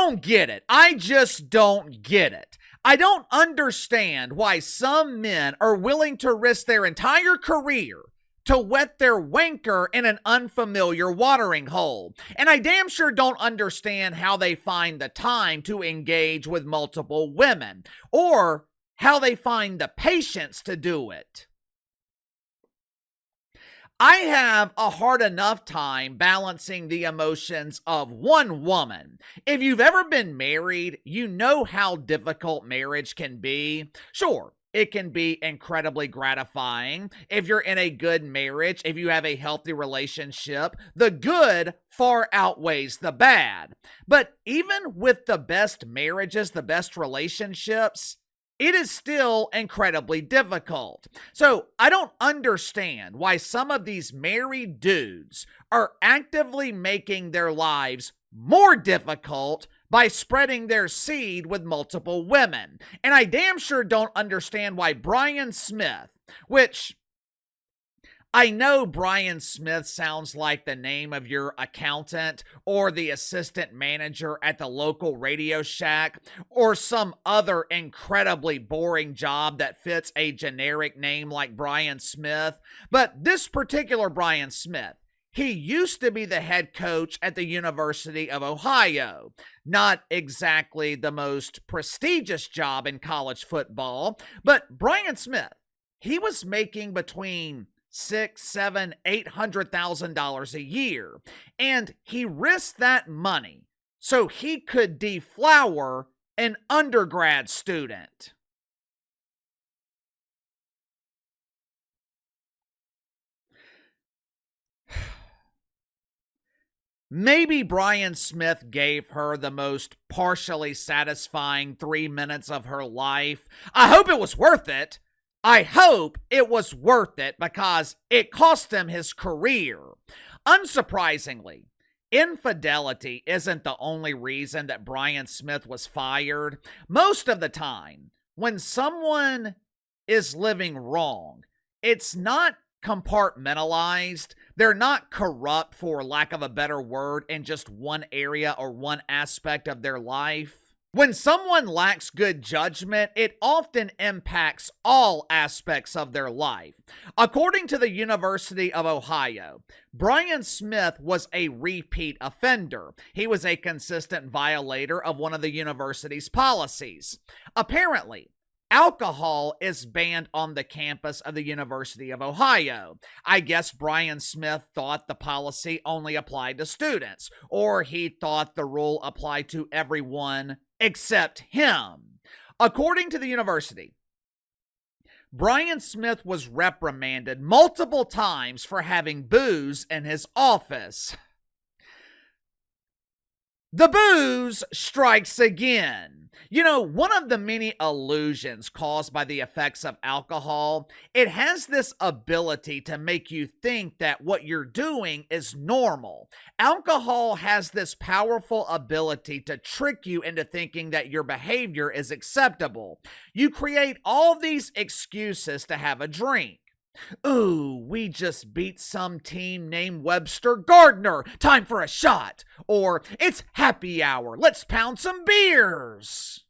don't get it. I just don't get it. I don't understand why some men are willing to risk their entire career to wet their wanker in an unfamiliar watering hole. And I damn sure don't understand how they find the time to engage with multiple women, or how they find the patience to do it. I have a hard enough time balancing the emotions of one woman. If you've ever been married, you know how difficult marriage can be. Sure, it can be incredibly gratifying. If you're in a good marriage, if you have a healthy relationship, the good far outweighs the bad. But even with the best marriages, the best relationships, it is still incredibly difficult. So I don't understand why some of these married dudes are actively making their lives more difficult by spreading their seed with multiple women. And I damn sure don't understand why Brian Smith, which I know Brian Smith sounds like the name of your accountant or the assistant manager at the local Radio Shack or some other incredibly boring job that fits a generic name like Brian Smith. But this particular Brian Smith, he used to be the head coach at the University of Ohio. Not exactly the most prestigious job in college football, but Brian Smith, he was making between $600,000, $700,000, $800,000 a year, and he risked that money so he could deflower an undergrad student. Maybe Brian Smith gave her the most partially satisfying 3 minutes of her life. I hope it was worth it. I hope it was worth it because it cost him his career. Unsurprisingly, infidelity isn't the only reason that Brian Smith was fired. Most of the time, when someone is living wrong, it's not compartmentalized. They're not corrupt, for lack of a better word, in just one area or one aspect of their life. When someone lacks good judgment, it often impacts all aspects of their life. According to the University of Ohio, Brian Smith was a repeat offender. He was a consistent violator of one of the university's policies. Apparently, alcohol is banned on the campus of the University of Ohio. I guess Brian Smith thought the policy only applied to students, or he thought the rule applied to everyone except him. According to the university, Brian Smith was reprimanded multiple times for having booze in his office. The booze strikes again. You know, one of the many illusions caused by the effects of alcohol, it has this ability to make you think that what you're doing is normal. Alcohol has this powerful ability to trick you into thinking that your behavior is acceptable. You create all these excuses to have a drink. Ooh, we just beat some team named Webster Gardner. Time for a shot. Or, it's happy hour. Let's pound some beers.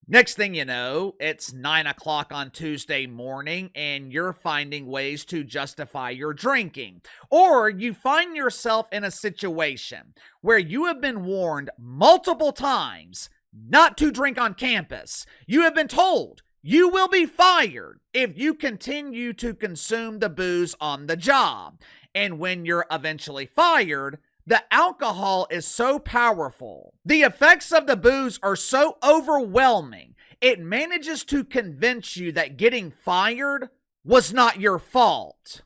Next thing you know, it's 9 o'clock on Tuesday morning and you're finding ways to justify your drinking. Or you find yourself in a situation where you have been warned multiple times not to drink on campus. You have been told you will be fired if you continue to consume the booze on the job. And when you're eventually fired, the alcohol is so powerful. The effects of the booze are so overwhelming. It manages to convince you that getting fired was not your fault.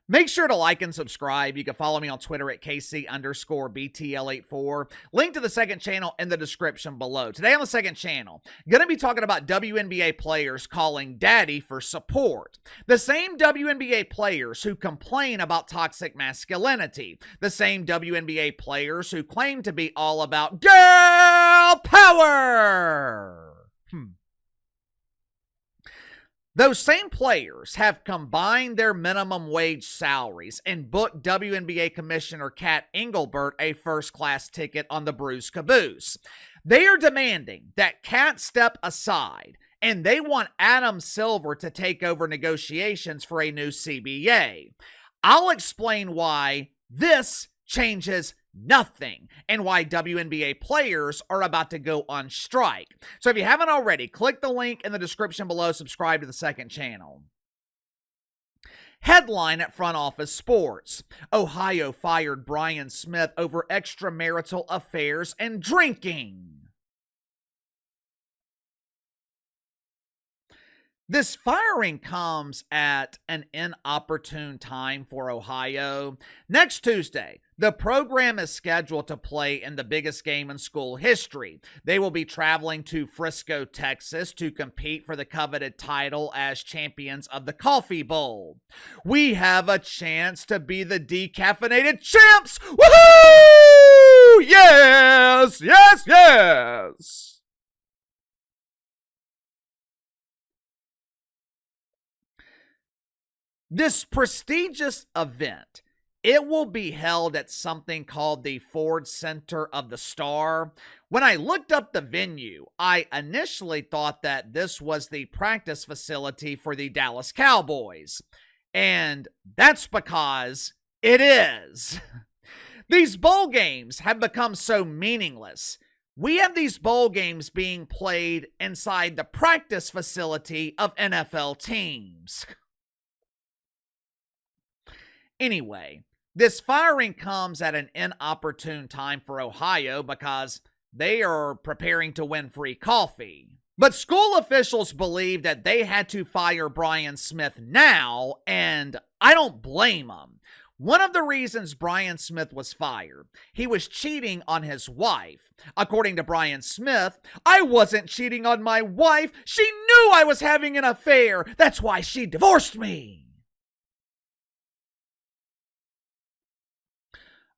Make sure to like and subscribe. You can follow me on Twitter at KC_BTL84. Link to the second channel in the description below. Today on the second channel, going to be talking about WNBA players calling daddy for support. The same WNBA players who complain about toxic masculinity. The same WNBA players who claim to be all about girl power. Those same players have combined their minimum wage salaries and booked WNBA Commissioner Kat Engelbert a first-class ticket on the Bruce Caboose. They are demanding that Kat step aside, and they want Adam Silver to take over negotiations for a new CBA. I'll explain why this changes nothing and why WNBA players are about to go on strike. So if you haven't already, click the link in the description below, subscribe to the second channel. Headline at Front Office Sports. Ohio fired Brian Smith over extramarital affairs and drinking. This firing comes at an inopportune time for Ohio. Next Tuesday, the program is scheduled to play in the biggest game in school history. They will be traveling to Frisco, Texas to compete for the coveted title as champions of the Coffee Bowl. We have a chance to be the decaffeinated champs! Woohoo! Yes! Yes! Yes! This prestigious event, it will be held at something called the Ford Center of the Star. When I looked up the venue, I initially thought that this was the practice facility for the Dallas Cowboys. And that's because it is. These bowl games have become so meaningless. We have these bowl games being played inside the practice facility of NFL teams. Anyway, this firing comes at an inopportune time for Ohio because they are preparing to win free coffee. But school officials believe that they had to fire Brian Smith now, and I don't blame them. One of the reasons Brian Smith was fired, he was cheating on his wife. According to Brian Smith, I wasn't cheating on my wife. She knew I was having an affair. That's why she divorced me.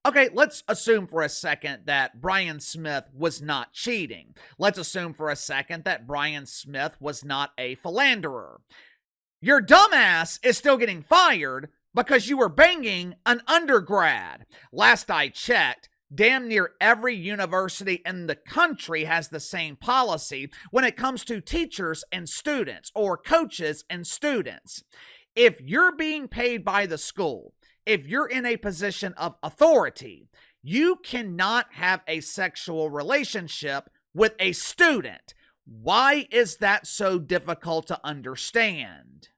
Okay, let's assume for a second that Brian Smith was not cheating. Let's assume for a second that Brian Smith was not a philanderer. Your dumbass is still getting fired because you were banging an undergrad. Last I checked, damn near every university in the country has the same policy when it comes to teachers and students, or coaches and students. If you're being paid by the school, if you're in a position of authority, you cannot have a sexual relationship with a student. Why is that so difficult to understand?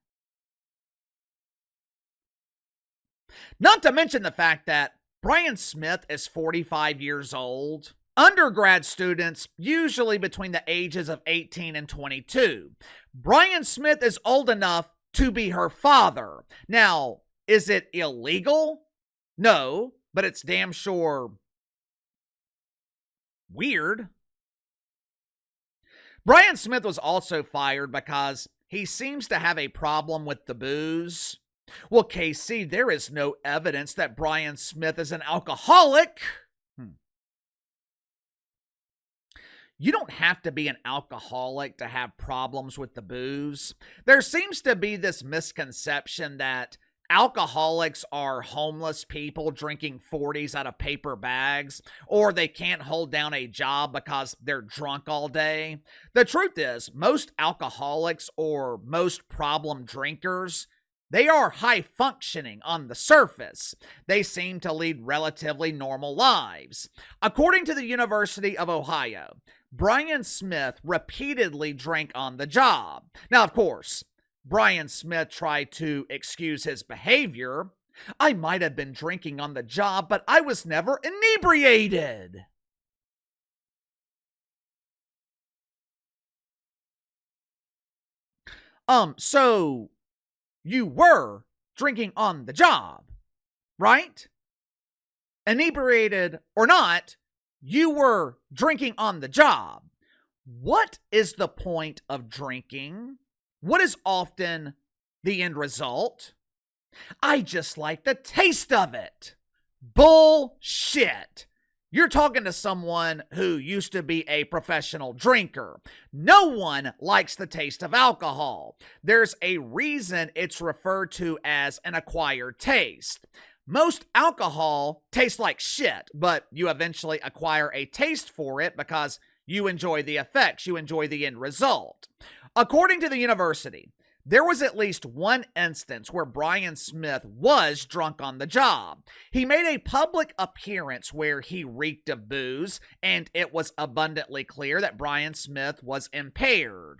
Not to mention the fact that Brian Smith is 45 years old. Undergrad students, usually between the ages of 18 and 22. Brian Smith is old enough to be her father. Now, is it illegal? No, but it's damn sure weird. Brian Smith was also fired because he seems to have a problem with the booze. Well, KC, there is no evidence that Brian Smith is an alcoholic. You don't have to be an alcoholic to have problems with the booze. There seems to be this misconception that alcoholics are homeless people drinking 40s out of paper bags, or they can't hold down a job because they're drunk all day. The truth is, most alcoholics or most problem drinkers, they are high functioning on the surface. They seem to lead relatively normal lives. According to the University of Ohio, Brian Smith repeatedly drank on the job. Now, of course, Brian Smith tried to excuse his behavior. I might have been drinking on the job, but I was never inebriated. So you were drinking on the job, right? Inebriated or not, you were drinking on the job. What is the point of drinking? What is often the end result? I just like the taste of it. Bullshit. You're talking to someone who used to be a professional drinker. No one likes the taste of alcohol. There's a reason it's referred to as an acquired taste. Most alcohol tastes like shit, but you eventually acquire a taste for it because you enjoy the effects, you enjoy the end result. According to the university, there was at least one instance where Brian Smith was drunk on the job. He made a public appearance where he reeked of booze, and it was abundantly clear that Brian Smith was impaired.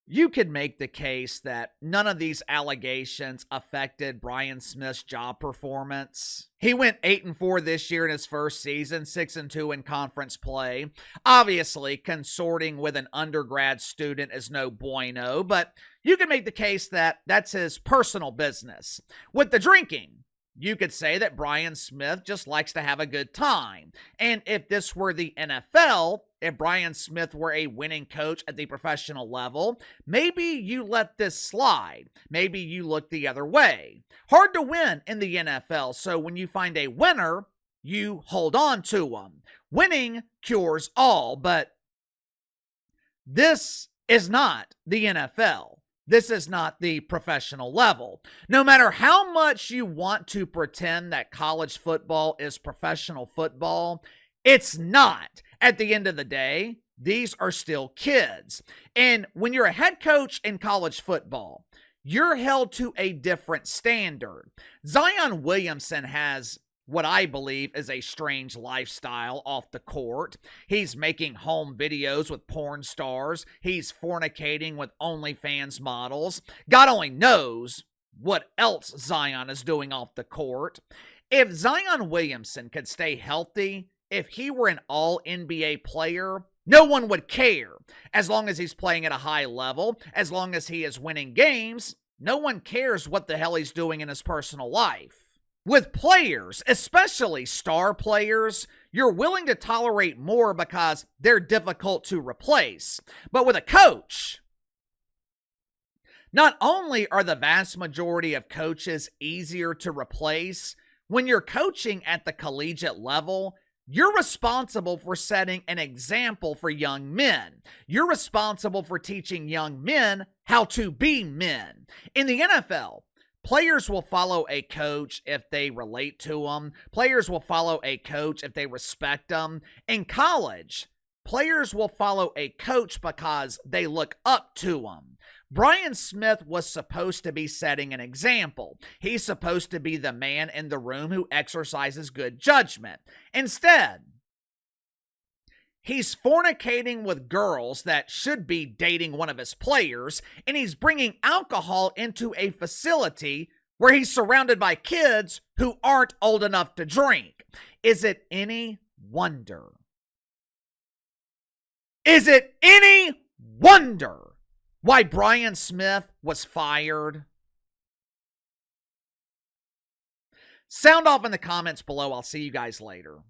You could make the case that none of these allegations affected Brian Smith's job performance. He went 8-4 this year in his first season, 6-2 in conference play. Obviously, consorting with an undergrad student is no bueno, but you can make the case that that's his personal business. With the drinking, you could say that Brian Smith just likes to have a good time. And if this were the NFL, if Brian Smith were a winning coach at the professional level, maybe you let this slide. Maybe you look the other way. Hard to win in the NFL, so when you find a winner, you hold on to them. Winning cures all, but this is not the NFL. This is not the professional level. No matter how much you want to pretend that college football is professional football, it's not. At the end of the day, these are still kids. And when you're a head coach in college football, you're held to a different standard. Zion Williamson has what I believe is a strange lifestyle off the court. He's making home videos with porn stars. He's fornicating with OnlyFans models. God only knows what else Zion is doing off the court. If Zion Williamson could stay healthy, if he were an all-NBA player, no one would care. As long as he's playing at a high level, as long as he is winning games, no one cares what the hell he's doing in his personal life. With players, especially star players, you're willing to tolerate more because they're difficult to replace. But with a coach, not only are the vast majority of coaches easier to replace, when you're coaching at the collegiate level, you're responsible for setting an example for young men. You're responsible for teaching young men how to be men. In the NFL, players will follow a coach if they relate to them. Players will follow a coach if they respect them. In college, players will follow a coach because they look up to them. Brian Smith was supposed to be setting an example. He's supposed to be the man in the room who exercises good judgment. Instead, he's fornicating with girls that should be dating one of his players, and he's bringing alcohol into a facility where he's surrounded by kids who aren't old enough to drink. Is it any wonder? Is it any wonder why Brian Smith was fired? Sound off in the comments below. I'll see you guys later.